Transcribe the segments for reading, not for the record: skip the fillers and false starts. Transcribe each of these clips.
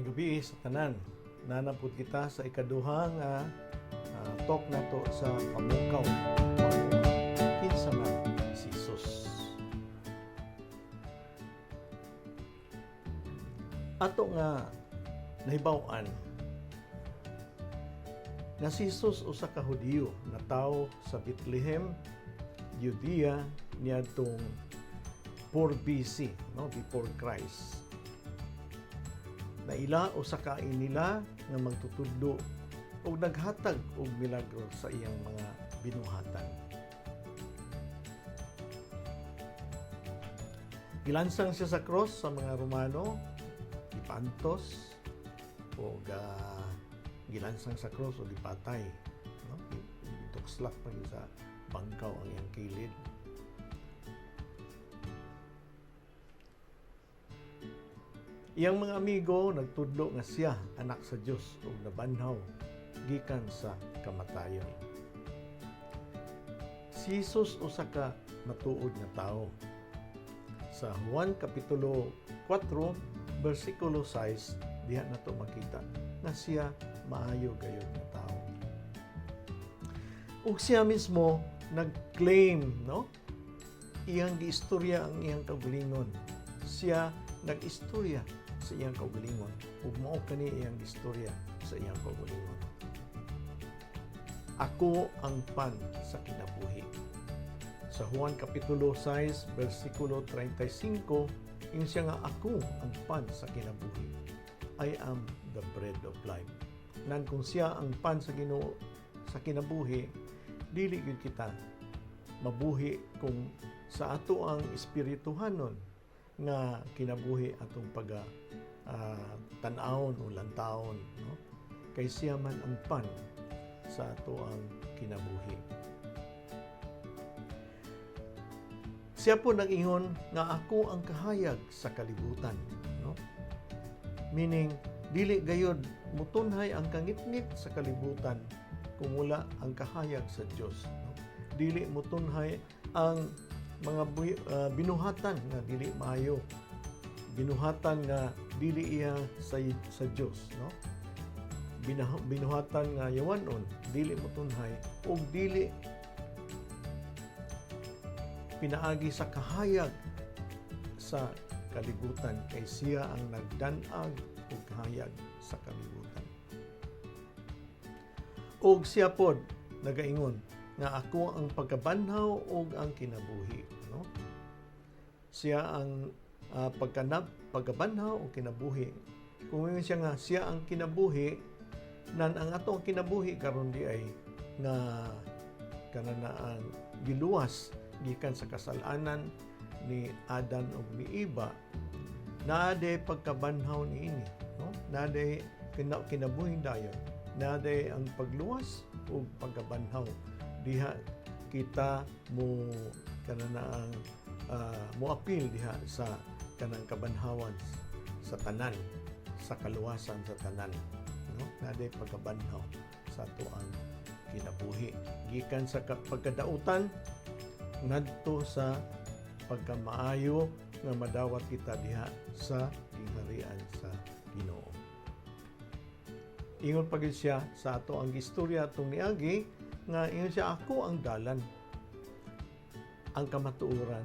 Mayong gabi sa tanan. Nanapod kita sa ikaduhang talk nato sa pamukaw. Kinsa man si Hesus. Ato nga nahibaw-an na si Hesus usa ka Hudiyo na tawo sa Bethlehem, Judea niadtong 4 BC, before Christ. Na ila o sa kain nila nga magtutudlo o naghatag og milagro sa iyang mga binuhatan. Gilansang siya sa cross sa mga Romano, ipantos o gilansang sa cross o gipatay, itukslak pa sa bangkaw ang iyang kilid. Iyang mga amigo nagtudlo nga siya anak sa Dios ug nabanhaw gikan sa kamatayon. Si Hesus usa ka matuod nga tawo. Sa Juan kapitulo 4 bersikulo 6 diha nato makita nga siya maayo gayud nga tawo. Ug siya mismo nag-claim, iyang giistorya ang iyang kaugalingon. Siya nag-istorya sa iyang kaugalingon ug mao kani iyang istorya sa iyang kaugalingon. Ako ang pan sa kinabuhi. Sa Juan kapitulo 6 bersikulo 35 ingon siya nga ako ang pan sa kinabuhi. I am the bread of life. Nan kung siya ang pan sa Ginoo sa kinabuhi, dili gyud kita mabuhi kung sa ato ang espirituhanon nga kinabuhi atong tan-awon o lantawon, kay siya man ang pan sa ato ang kinabuhi. Siya po nag-ingon nga ako ang kahayag sa kalibutan, meaning dili gayud mutunhay ang kangitngit sa kalibutan kung wala ang kahayag sa Dios. Dili mutunhay ang mga binuhatan nga dili maayo, binuhatan nga dili iya sa Dios, binuhatan nga yawanon dili motunhay ug dili pinaagi sa kahayag sa kalibutan, kay siya ang nagdan-ag og kahayag sa kalibutan. Ug siya pod nagaingon nga ako ang pagkabanhaw ug ang kinabuhi, siya ang pagkabanhaw ug kinabuhi. Kung siya nga siya ang kinabuhi, nan ang ato ang kinabuhi karon di ay nga kanana ang giluwas gikan sa kasalanan ni Adan ug ni Eva, naade pagkabanhaw niini, naade kinabuhing dayon, naade ang pagluwas ug pagkabanhaw. Diha kita mo kanana ang moapil diha sa kanang kabanhawan sa tanan, sa kaluwasan sa tanan, naday pagkabanhaw sa ato ang kinabuhi gikan sa pagkadautan ngadto sa pagkamaayo nga madawat kita diha sa gingharian sa Ginoo. Ingon pa gid siya sa ato ang istorya atong niagi nga ingon siya ako ang dalan, ang kamatuoran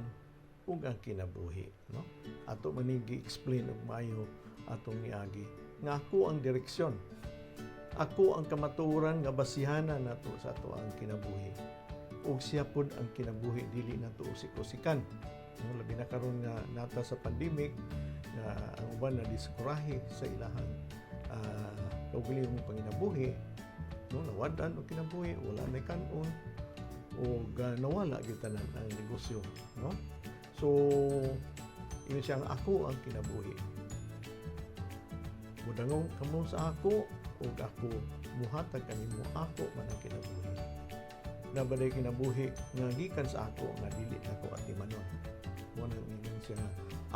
ug ang kinabuhi, Ato man gi-explain og maayo atong niagi nga ako ang direksyon, ako ang kamatuoran nga basihanan nato sa ato ang kinabuhi. Ug siya pod ang kinabuhi, dili nato usik-usikan. Labi na karon nga nata sa pandemic nga ang uban na diskurahi sa ilahang kaugalingong panginabuhi, nawadan o kinabuhi, wala na kanon o nawala gitanan ang negosyo, So yun siyang ako ang kinabuhi. Mudangong kamo sa ako o ako muhatag kanimo, ako man ang kinabuhi. Nabaday kinabuhi nga gikan sa ako nga dili nako atimanon. Mo nang ingon siya nga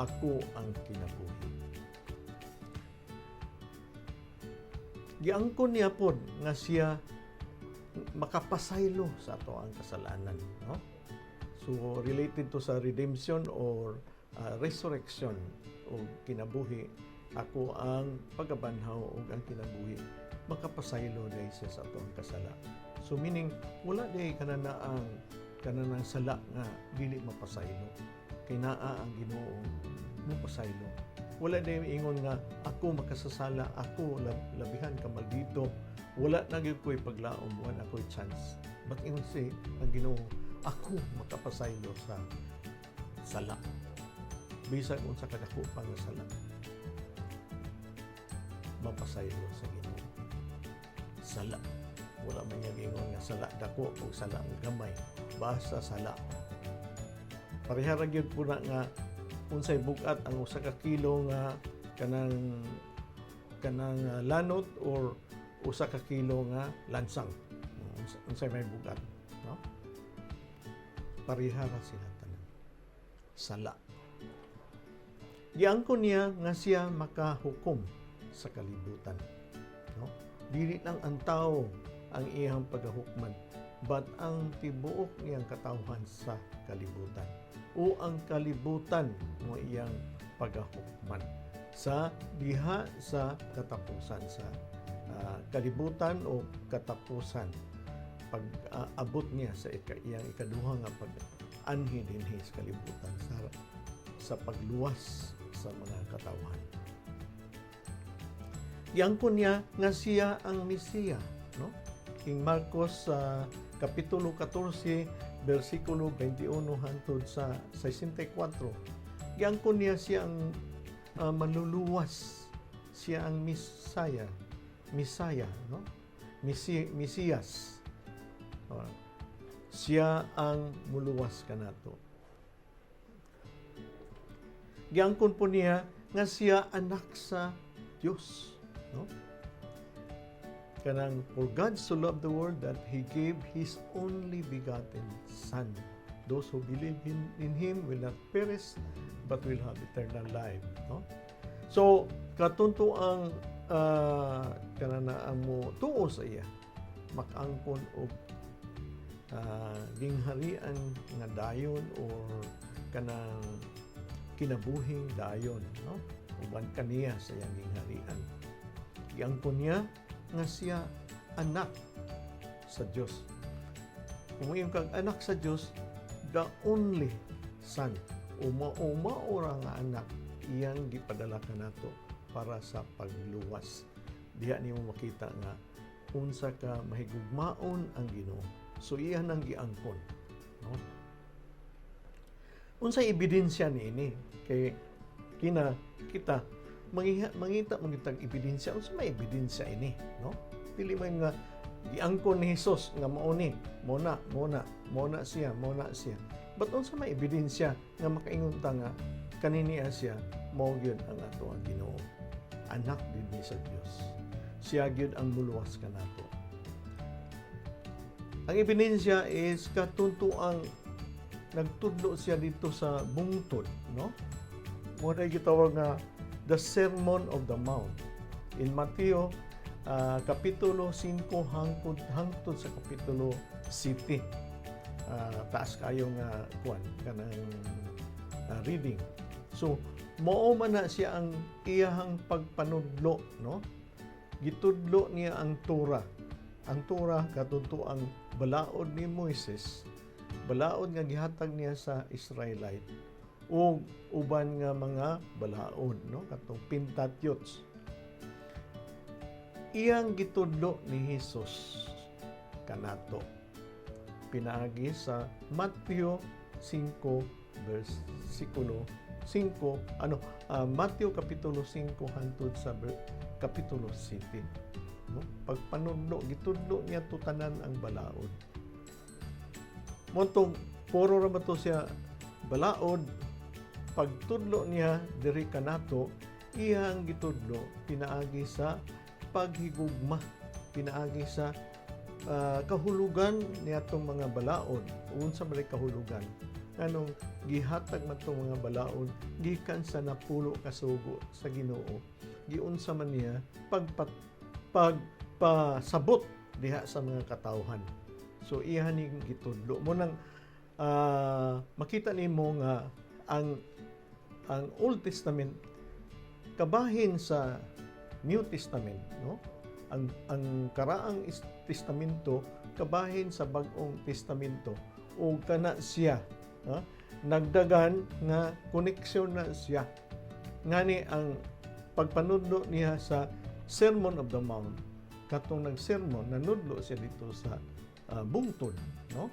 ako ang kinabuhi. Giangkon niya pod nga siya makapasaylo sa ato ang kasalanan, So related to sa redemption or resurrection o kinabuhi ako ang pagabanhaw ug ang kinabuhi, makapasaylo dahil siya sa atong kasala. So meaning wala day kanang sala nga dili mapasaylo, kay naa ang Ginoo mapasaylo. Wala day ingon nga ako makasasala, ako labihan ka maldito, wala na gyud ko'y paglaom, wala ko'y chance. But ingon si ang Ginoo, ako makapasaylo sa sala. Bisag unsa kadako pa nga sala, mapasaylo sa Ginoo. Sala. Wala man niya ingon nga sala dako o sala gamay. Basta sala. Pareha ra gyud po na nga unsay bugat ang usa ka kilo nga kanang lanot or usa ka kilo nga lansang. Unsay may bugat, no? Pareha ra sila tanan. Sala. Giangkon niya nga siya makahukom sa kalibutan, no? Dili lang ang tao ang iyang pagahukman, but ang tibuok niyang katawhan sa kalibutan o ang kalibutan mo iyang pagahukman sa diha sa katapusan sa kalibutan o katapusan pag-abot niya sa iyang ikaduha nga pag-anhi dinhi sa kalibutan sa pagluwas sa mga katawhan. Giangkon niya nga siya ang Mesiya, no? King Marcos kapitulo 14 bersikulo 21 hangtod sa 64. Giangkon niya siya ang manluluwas, siya ang Messiah, no? Mesiyas. Siya ang muluwas kanato. Giangkon po niya nga siya anak sa Dios, no? Kanang for God so loved the world that He gave His only begotten Son. Those who believe in Him will not perish but will have eternal life, no? So katunto ang kananaan mo tuo sa iya, makangkon og gingharian nga dayon or kanang kinabuhing dayon, no? Uban kaniya sa iyang gingharian. Giangkon niya nga siya anak sa Dios. Kung kang anak sa Dios, the only son, uma-ora nga anak, iyang gipadala kanato para sa pagluwas. Diha nimo makita nga unsa ka mahigugmaon ang Ginoo. So iya nang giangkon, no? Unsay ebidensya niini kay kita mangita magitag ebidensya. Unsa may ebidensya ini, no? Dili man nga giangkon ni Hesus nga mao ni mona siya. But unsa may ebidensya nga makaingon ta nga kaniniya siya mao gyud ang ato ang Ginoo, anak dinhi sa Dios. Siya gyud ang muluwas kanato. Ang ebidensya is katuntuang nagtudlo siya dito sa bungtod, no? Mo na gitawag nga the Sermon of the Mount. In Mateo kapitulo 5 hangtod sa kapitulo 7. Taas kayo nga kanang reading. So mao man na siya ang iyahang pagpanudlo, no? Gitudlo niya ang Torah. Ang Torah katunto ang balaod ni Moises, balaod nga gihatag niya sa Israelite o uban nga mga balaod, no? Katong Pentateuch. Iyang gitudlo ni Hesus kanato pinaagi sa Mateo 5 versikulo 5 Mateo kapitulo 5 hangtod sa kapitulo 7, no? Pagpanudlo gitudlo niya tutanan ang balaod. Montong puro ra ba to siya balaod, pagtudlo niya diri kanato iyang gitudlo pinaagi sa paghigugma, pinaagi sa kahulugan niyatong mga balaod. Unsa man kahulugan anong gihatag man tong mga balaod gikan sa napulo ka sugo sa Ginoo, giunsa man niya pagpasabot diha sa mga katawhan. So iya ning gitudlo mo nang makita nimo nga ang Old Testament kabahin sa New Testament, no? Ang karaang testamento kabahin sa Bag-ong Testamento o kana siya, ha? Nagdagan nga koneksyon na siya ngani ang pagpanudlo niya sa Sermon of the Mount. Katong nagsermon, nanudlo siya dito sa bungtod, no?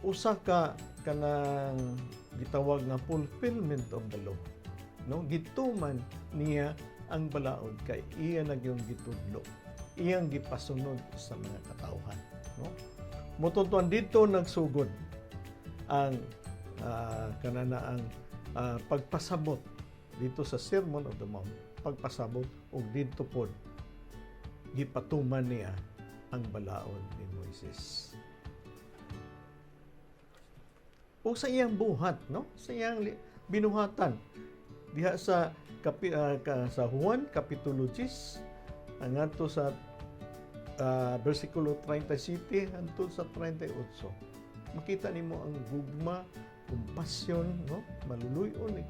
Usa ka kanang gitawag nga fulfillment of the law, no? Gituman niya ang balaod kay iya nagyong gitudlo, iyang gipasunod sa mga katawhan, no? Motuntuan dito nagsugod ang kananaang pagpasabot dito sa Sermon of the Mount, pagpasabot og didto pod gipatuman niya ang balaod ni Moises. O sa iyang buhat, no? Sa iyang binuhatan diha sa sa Juan kapitulo 10 ngadto sa bersikulo 37 hangtod sa 38. Makita nimo ang gugma, kompasyon, no? Maluluyon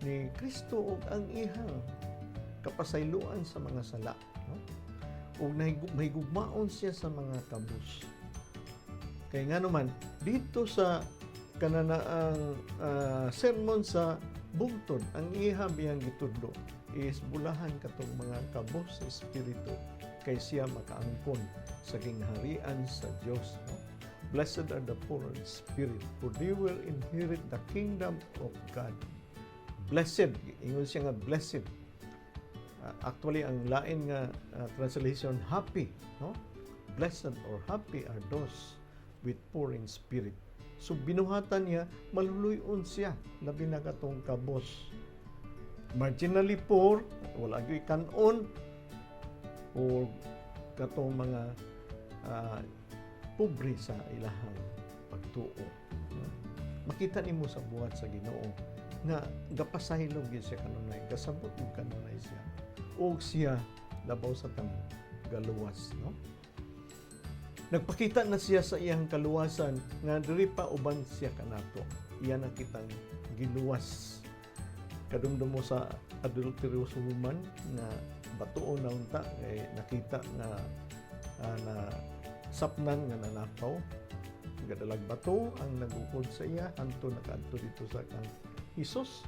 ni Kristo ug ang ihang kapasayloan sa mga sala, no? Ug may gugmaon siya sa mga kabus. Kay nga naman dito sa kananaang sermon sa bungtod, ang iha biyang gitudlo is bulahan katong mga kabus sa espiritu kay siya makaangkon sa gingharian sa Dios, no? Blessed are the poor in spirit, for they will inherit the kingdom of God. Blessed, ingon siya nga blessed. Actually, ang lain nga translation, happy, no? Blessed or happy are those with poor in spirit. So, binuhatan niya, maluluyon siya, labi na katong kabos. Marginally poor, wala gyud kanon, o katong mga pobre sa ilahang pagtuo. Makita nimo sa buhat sa Ginoo nga gapasahilog gyud siya kanunay, kasabot ug kanunay siya. O siya labaw sa tanan galuwas, no? Nagpakita na siya sa iyang kaluwasan nga diri pa uban siya kanato. Iyan ang kitang giluwas. Kadumdum mo sa adulterous woman nga batuon na unta kay nakita nga na sapnan nga nanakaw. Gadalag bato ang nagukod sa iya hanto nakaadto dito sa kang Hesus.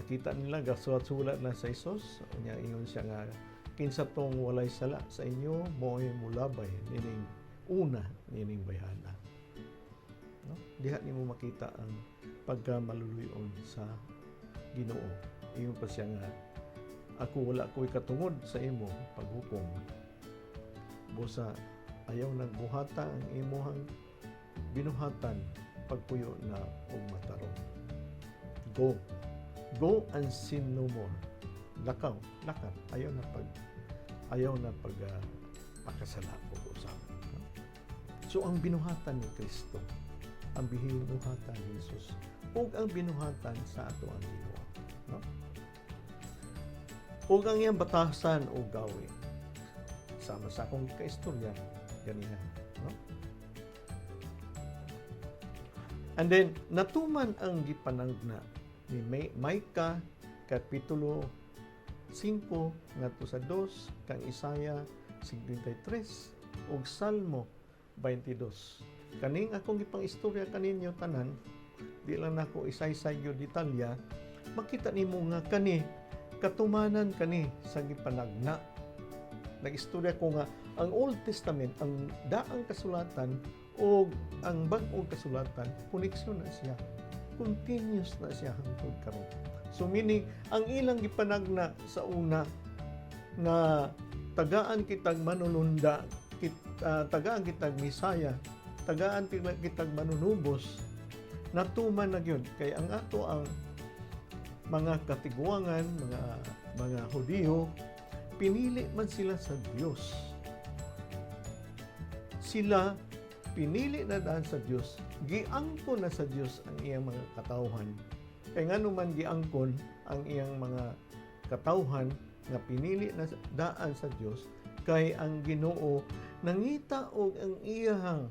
Nakita nila gasulat-sulat na sa Hesus, nya ingon siya nga kinsa tong walay sala sa inyo mo'y mulabay nining una nining bayhana. No? Diha nimo makita ang pagkamaluluyon sa Ginoo. Ingon pa siya nga ako wala ko'y katungod sa imo paghukom. Busa ayaw nagbuhata ang imuhang binuhatan pagpuyo na og matarong. Go and sin no more. Lakaw, ayaw na pakasala og usab. No? So ang binuhatan ni Kristo, ang binuhatan ni Jesus, ug ang binuhatan sa ato ang Ginoo, no? Ug ang iyang batasan o gawin sama sa akong kaistorya ganina, no? And then natuman ang gipanagna ni Micah kapitulo 5 ngadto sa 2 kang Isaya 53 ug Salmo 22. Kaning akong gipang istorya kaninyo tanan, di lang nako isaysay gyud detalya, makita nimo nga kani katumanan kani sa gipanagna. Nag-istorya ko nga ang Old Testament, ang daang kasulatan o ang bag-ong kasulatan, koneksyon na siya. Continuous na siya hangtod karon. So meaning, ang ilang gipanagna sa una nga tagaan kitag manununda, tagaan kitag misaya, tagaan kitag manunubos, natuman na gyud kay ang ato ang mga katiguangan, mga Hudiyo, pinili man sila sa Dios. Sila pinili na daan sa Dios, giangkon na sa Dios ang iyang mga katawhan. Kaya nga naman giangkon ang iyang mga katawhan nga pinili na daan sa Dios, kay ang Ginoo nangita og ang iyang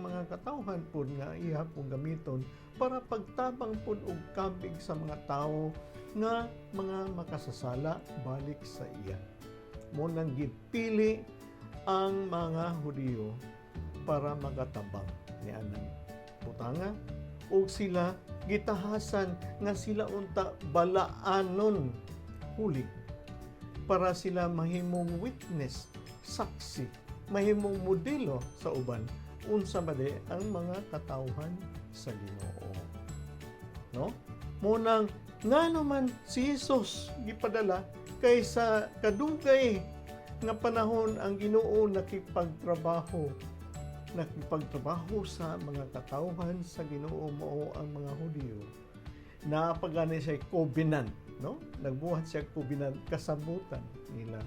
mga katawhan pud nga iya pong gamiton para pagtabang pud og kabig sa mga tawo nga mga makasasala balik sa iya. Mo nang gipili ang mga Hudiyo para magatabang ni anang butanga ug sila gitahasan nga sila unta balaanon huli para sila mahimong witness, saksi, mahimong modelo sa uban unsa ba de ang mga katawhan sa Ginoo. No? Munang ngano man si Hesus gipadala kaysa kadugay nga panahon ang Ginoo nakipagtrabaho sa mga katawhan sa Ginoo mao ang mga Hudiyo. Napagani siya covenant, no? Nagbuhat siya covenant kasabutan nila,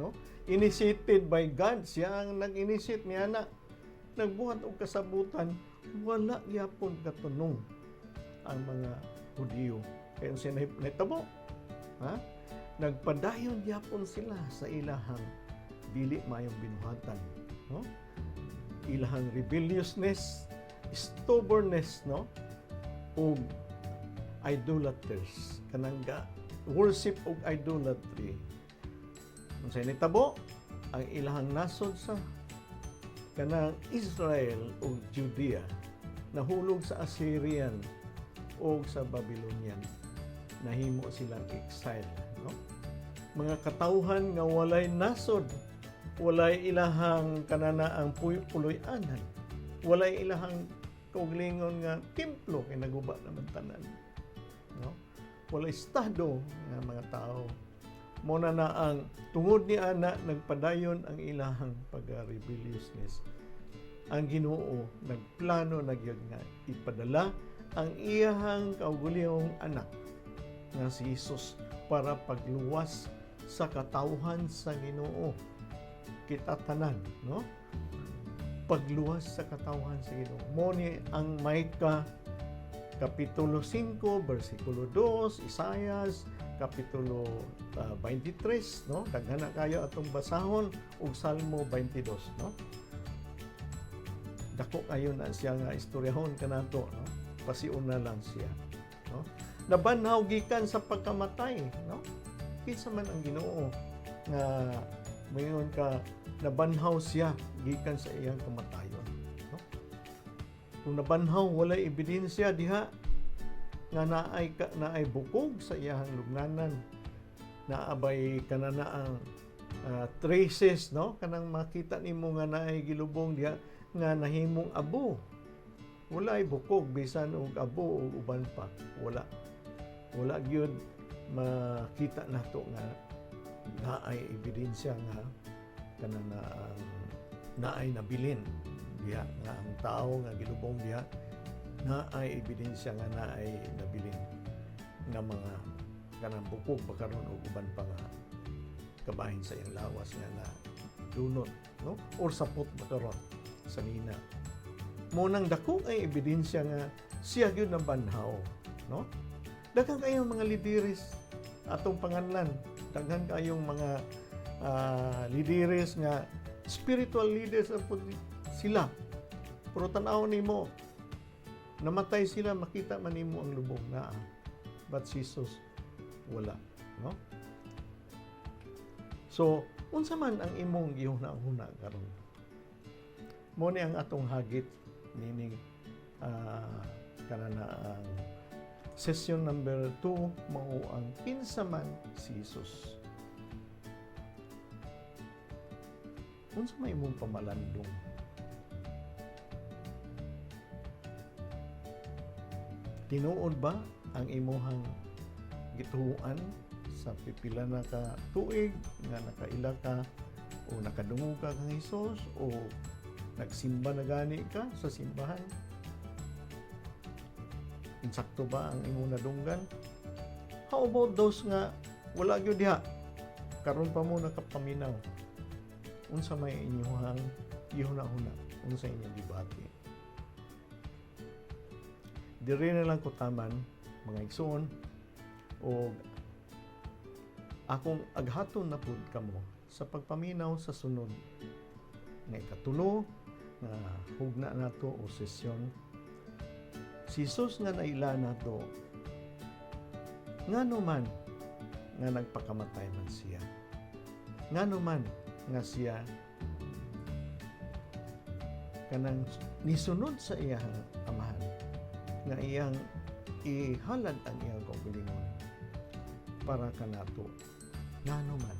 no? Initiated by God, siya ang nag-initiate niya na nagbuhat og kasabutan, wala gyapon katunong ang mga Hudiyo. Kaya siya nahitabo, ha? Nagpadayon gyapon sila sa ilahang dili mayong binuhatan, no? Ilahang rebelliousness, stubbornness, no? O idolaters, kanangga worship og idolatry. Unsay nitabo ang ilahang nasod sa kanang Israel o Judea nahulog sa Assyrian o sa Babylonian, nahimo silang exile, no? Mga katawhan nga walay nasod, walay ilahang kanana ang puloy-anan, walay ilahang kauglingon nga templo kay naguba naman tanan, no? Walay estado nga mga tao. Mo na ang tungod ni ana nagpadayon ang ilahang pag-rebelliousness. Ang Ginoo nagplano nagyag nga ipadala ang iyahang kaugulihong anak nga si Hesus para pagluwas sa katawhan sa Ginoo. Kita tanan, no? Pagluwas sa katawhan sa Ginoo. Mo ni ang Micah Kapitulo 5, versikulo 2, Isaias, Kapitulo 23, no? Daghan na kayo atong basahon, ug Salmo 22, no? Dako kayo na siya nga istoryahon kanato, no? Pasiuna lang siya, no? Nabanhaw gikan sa pagkamatay, no? Kinsa man ang Ginoo nga mayon ka nabanhaw siya gikan sa iyang kamatayon, no? Kung nabanhaw walay ebidensya diha nga naay bukog sa iyang lugnanan, naabay kanana ang traces, no? Kanang makita nimo nga naay gilubong diha nga nahimong abo. Walay bukog bisan og abo o uban pa, wala gyud makita nato nga naay ebidensya nga kanana ang naay nabilin diha nga ang tao nga gilubong diha naay ebidensya nga naay nabilin nga mga kanang bukog pagkaron og uban pa nga kabahin sa iyang lawas nga na dunot, no? Or sapot pagkaron sa nina. Mo nang dako ay ebidensya nga siya gyud nang banhaw, no? Daghan kayong mga lideres atong panganlan, daghan kayong mga lideres nga spiritual leaders sila. Pero tanaw nimo namatay sila, makita man nimo ang lubong na. But Jesus wala, no? So, unsa man ang imong gihuna-huna karon? Mo ni ang atong hagit nining kanana ang session number 2 mao ang kinsa man si Hesus. Unsa may imong pamalandong? Tinuod ba ang imuhang gituhuan sa pipila na ka tuig nga nakaila ka o nakadungog ka kang Hesus o nagsimba na gani ka sa simbahan? Insakto ba ang imong nadunggan? How about those nga wala gyud diha karon pa mo nakapaminaw? Unsa may inyong gihuna-huna? Unsa inyong gibati? Diri na lang ko taman mga igsoon o akong aghaton na pud kamo sa pagpaminaw sa sunod nga ikatulo nga hugna nato o sesyon Si Jesus nga naila nato, ngano man nga nagpakamatay man siya, ngano man nga siya kanang nisunod sa iyang amahan, nga iyang ihalad ang iyang kaugalingon para kanato, ngano man.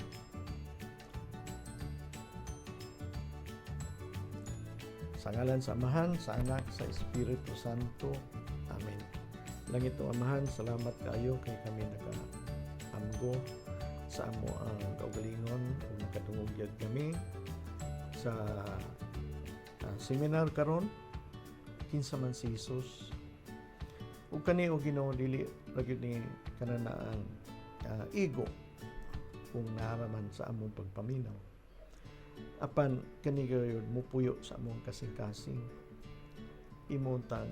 Sa ngalan sa Amahan, sa Anak, sa Espiritu Santo. Amen. Langit o Amahan, salamat kayo kay kami naka-amgo sa amo ang kaugalingon ug nakadungogyag kami sa seminar karon kinsa man si Hesus. Ug kani o Ginoo dili ra gyud ni kananaang ego kung naaraman sa among pagpaminaw. Apan kani gayud mupuyo sa among kasing-kasing, imuntang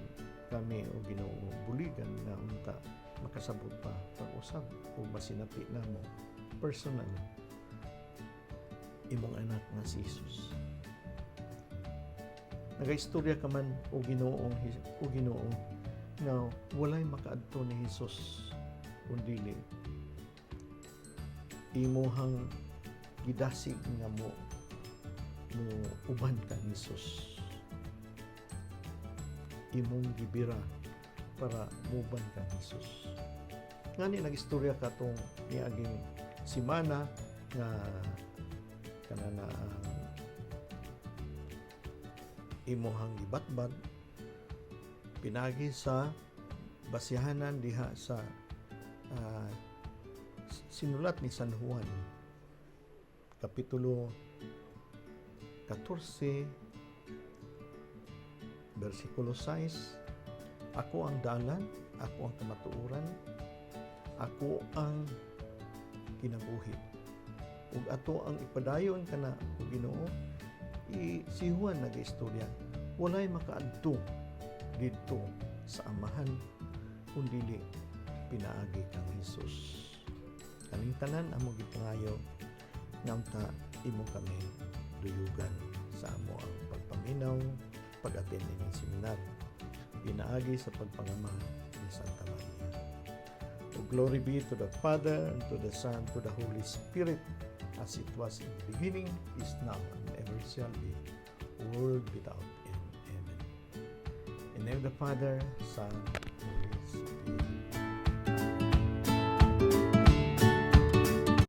kami o Ginoo buligan na unta makasabot pa pag-usab o masinapi namo personal imong anak nga si Hesus. Nagaistorya ka man o Ginoo nga walay makaadto ni Hesus kundili imuhang gidasig nga mo uban ka ni Hesus, imong gibira para muban ka ni Hesus. Ngani nag-istorya ka tong niaging simana nga kanana imuhang gibatbad pinagi sa basihanan diha sa sinulat ni San Juan kapitulo 14 versikulo 6, ako ang dalan, ako ang kamatuoran, ako ang kinabuhi. Ug ato ang ipadayon kana o Ginoo, si Juan nag-istorya, walay makaadto didto sa amahan kundili pinaagi kang Hesus. Kaning tanan amo gipangayo nga imo kami duyugan sa amo ang pagpaminaw, pag-attend ng seminar, pinaagi sa pagpangama ni Santa Maria. O glory be to the Father, and to the Son, to the Holy Spirit, as it was in the beginning, is now, and ever shall be, world without end. Amen. In the name of the Father, Son,